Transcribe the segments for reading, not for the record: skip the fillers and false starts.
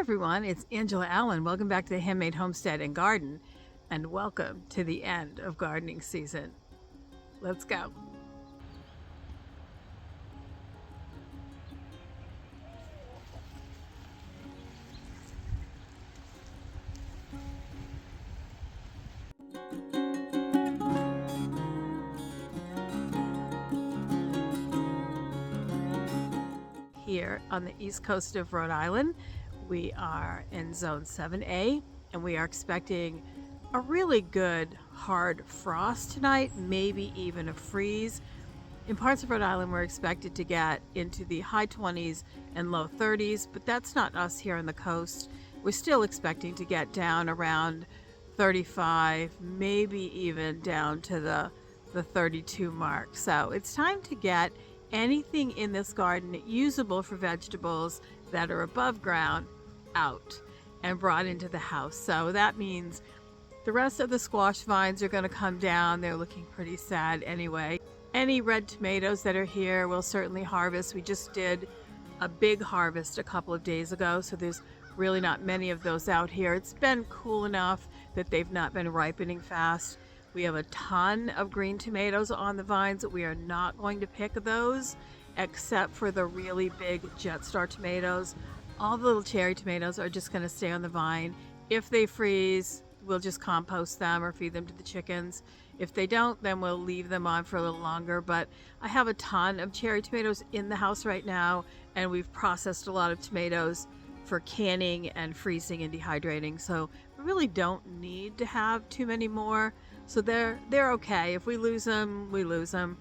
everyone, it's Angela Allen. Welcome back to the Handmade Homestead and Garden, and welcome to the end of gardening season. Let's go. Here on the east coast of Rhode Island, we are in zone 7A, and we are expecting a really good hard frost tonight, maybe even a freeze. In parts of Rhode Island, we're expected to get into the high 20s and low 30s, but that's not us here on the coast. We're still expecting to get down around 35, maybe even down to the 32 mark. So it's time to get anything in this garden usable for vegetables that are above ground out and brought into the house. So that means the rest of the squash vines are going to come down. They're looking pretty sad anyway. Any red tomatoes that are here we'll certainly harvest. We just did a big harvest a couple of days ago, so there's really not many of those out here. It's been cool enough that they've not been ripening fast. We have a ton of green tomatoes on the vines. We are not going to pick those except for the really big jet star tomatoes. All the little cherry tomatoes are just going to stay on the vine. If they freeze, we'll just compost them or feed them to the chickens. If they don't, then we'll leave them on for a little longer. But I have a ton of cherry tomatoes in the house right now, and we've processed a lot of tomatoes for canning and freezing and dehydrating. So we really don't need to have too many more. So they're okay. If we lose them, we lose them.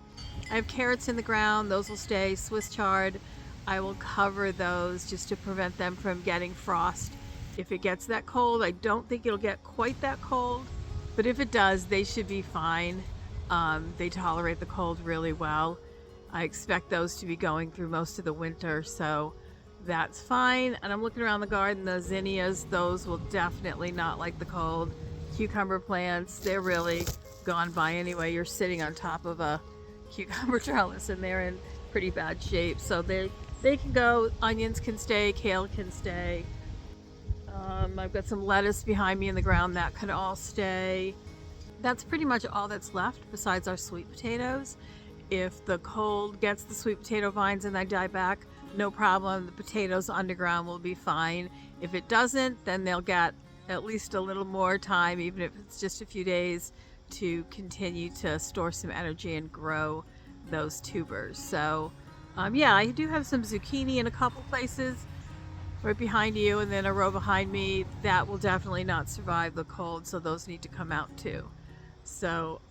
I have carrots in the ground. Those will stay. Swiss chard, I will cover those just to prevent them from getting frost. If it gets that cold, I don't think it'll get quite that cold, but if it does, they should be fine. They tolerate the cold really well. I expect those to be going through most of the winter, so that's fine. And I'm looking around the garden, the zinnias, those will definitely not like the cold. Cucumber plants, they're really gone by anyway. You're sitting on top of a cucumber trellis and they're in pretty bad shape, so they can go. Onions can stay, kale can stay. I've got some lettuce behind me in the ground that could all stay. That's pretty much all that's left besides our sweet potatoes. If the cold gets the sweet potato vines and they die back, no problem. The potatoes underground will be fine. If it doesn't, then they'll get at least a little more time, even if it's just a few days, to continue to store some energy and grow those tubers. So yeah, I do have some zucchini in a couple places right behind you, and then a row behind me that will definitely not survive the cold, so those need to come out too. So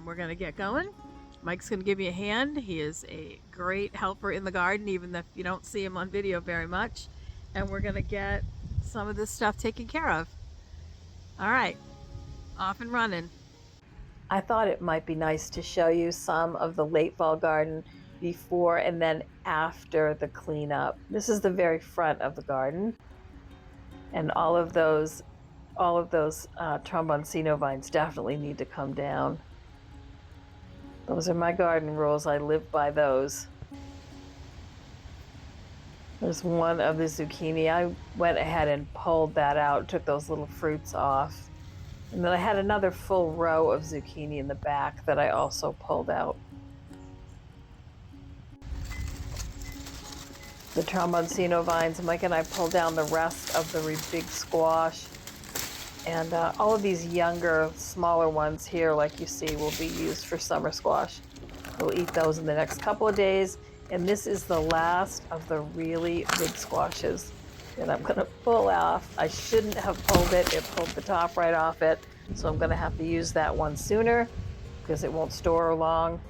we're gonna get going. Mike's gonna give me a hand. He is a great helper in the garden, even if you don't see him on video very much, and we're gonna get some of this stuff taken care of. All right, off and running. I thought it might be nice to show you some of the late fall garden before and then after the cleanup. This is the very front of the garden, and all of those tromboncino vines definitely need to come down. Those are my garden rules. I live by those. There's one of the zucchini. I went ahead and pulled that out, took those little fruits off. And then I had another full row of zucchini in the back that I also pulled out. The tromboncino vines, Mike and I pulled down the rest of the big squash. And all of these younger, smaller ones here, like you see, will be used for summer squash. We'll eat those in the next couple of days. And this is the last of the really big squashes that I'm gonna pull off. I shouldn't have pulled it. It pulled the top right off it. So I'm gonna have to use that one sooner because it won't store long.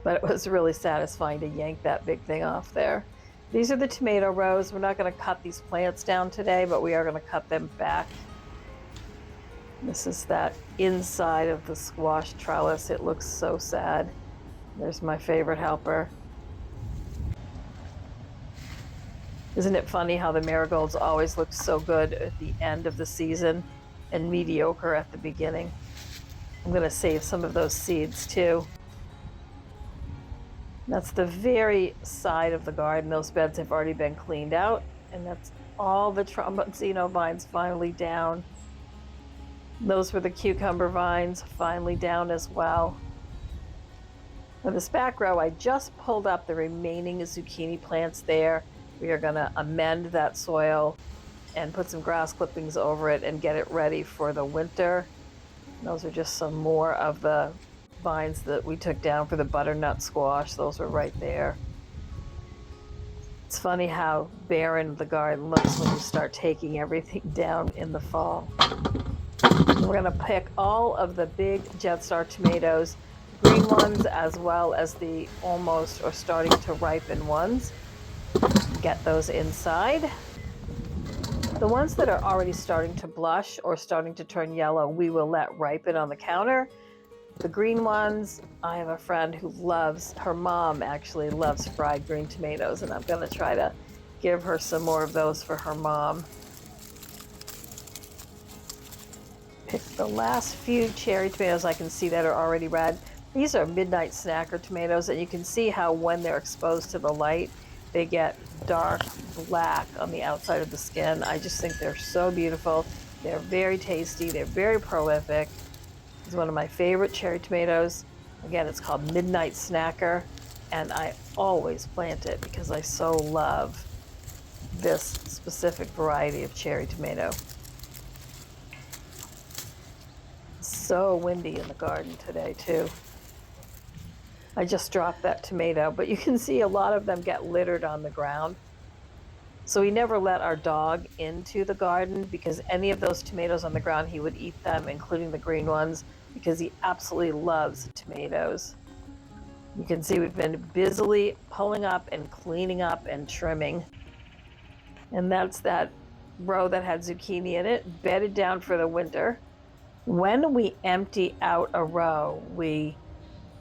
But it was really satisfying to yank that big thing off there. These are the tomato rows. We're not gonna cut these plants down today, but we are gonna cut them back. This is that inside of the squash trellis. It looks so sad. There's my favorite helper. Isn't it funny how the marigolds always look so good at the end of the season and mediocre at the beginning? I'm going to save some of those seeds too. That's the very side of the garden. Those beds have already been cleaned out, and that's all the Tromboncino vines finally down. Those were the cucumber vines finally down as well. In this back row, I just pulled up the remaining zucchini plants there. We are going to amend that soil and put some grass clippings over it and get it ready for the winter. Those are just some more of the vines that we took down for the butternut squash. Those are right there. It's funny how barren the garden looks when you start taking everything down in the fall. We're going to pick all of the big Jetstar tomatoes, green ones as well as the almost or starting to ripen ones. Get those inside. The ones that are already starting to blush or starting to turn yellow, we will let ripen on the counter. The green ones, I have a friend who loves, her mom actually loves fried green tomatoes, and I'm going to try to give her some more of those for her mom. Pick the last few cherry tomatoes I can see that are already red. These are midnight snacker tomatoes, and you can see how when they're exposed to the light, they get dark black on the outside of the skin. I just think they're so beautiful. They're very tasty. They're very prolific. It's one of my favorite cherry tomatoes. Again, it's called Midnight Snacker, and I always plant it because I so love this specific variety of cherry tomato. So windy in the garden today, too. I just dropped that tomato, but you can see a lot of them get littered on the ground. So we never let our dog into the garden because any of those tomatoes on the ground, he would eat them, including the green ones, because he absolutely loves tomatoes. You can see we've been busily pulling up and cleaning up and trimming. And that's that row that had zucchini in it, bedded down for the winter. When we empty out a row, we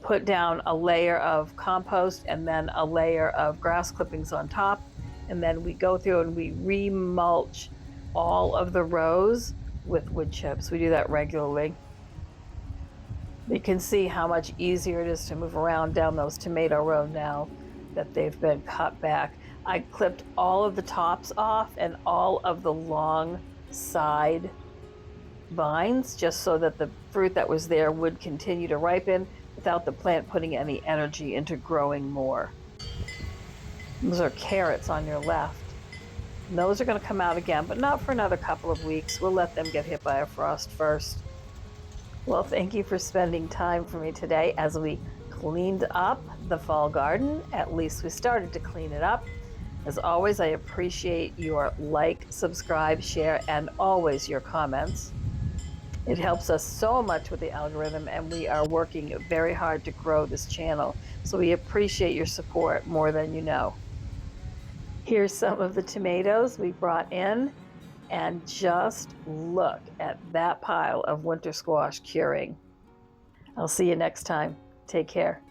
put down a layer of compost and then a layer of grass clippings on top. And then we go through and we remulch all of the rows with wood chips. We do that regularly. You can see how much easier it is to move around down those tomato rows now that they've been cut back. I clipped all of the tops off and all of the long side vines just so that the fruit that was there would continue to ripen without the plant putting any energy into growing more. Those are carrots on your left. And those are going to come out again, but not for another couple of weeks. We'll let them get hit by a frost first. Well, thank you for spending time for me today as we cleaned up the fall garden. At least we started to clean it up. As always, I appreciate your like, subscribe, share, and always your comments. It helps us so much with the algorithm, and we are working very hard to grow this channel. So we appreciate your support more than you know. Here's some of the tomatoes we brought in, and just look at that pile of winter squash curing. I'll see you next time. Take care.